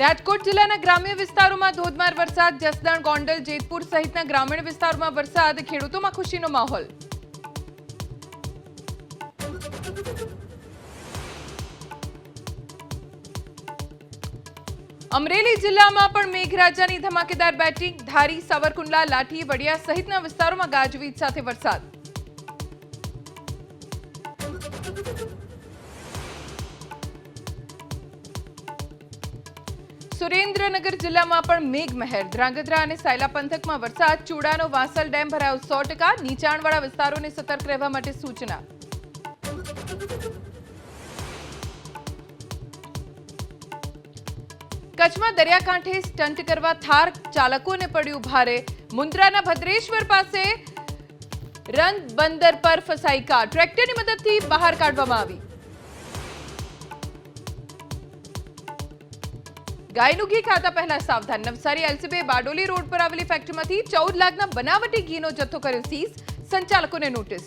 રાજકોટ જિલ્લાના ગ્રામ્ય વિસ્તારોમાં ધોધમાર વરસાદ. જસદણ, ગોંડલ, જેતપુર સહિતના ગ્રામીણ વિસ્તારોમાં વરસાદ. ખેડૂતોમાં ખુશીનો માહોલ. અમરેલી જિલ્લામાં પણ મેઘરાજાની ધમાકેદાર બેટિંગ. ધારી, સાવરકુંડલા, લાઠી, વડિયા સહિતના વિસ્તારોમાં ગાજવીજ સાથે વરસાદ. સુરેન્દ્રનગર જિલ્લામાં પણ મેઘમહેર. ધ્રાંગધ્રા અને સાયલા પંથકમાં વરસાદ. ચૂડાનો વાસલ ડેમ ભરાયો 100%. નીચાણવાળા વિસ્તારોને સતર્ક રહેવા માટે સૂચના. કચ્છમાં દરિયાકાંઠે સ્ટન્ટ કરવા થાર ચાલકોને પડ્યું ભારે. મુન્દ્રાના ભદ્રેશ્વર પાસે રન બંદર પર ફસાઈ કાર. ટ્રેક્ટરની મદદથી બહાર કાઢવામાં આવી. ગાયનું ઘી ખાતા પહેલા સાવધાન. નવસારી એલસીબીએ બારડોલી રોડ પર આવેલી ફેક્ટરીમાંથી 14 લાખના બનાવટી ઘીનો જથ્થો કર્યો સીઝ. સંચાલકોને નોટિસ.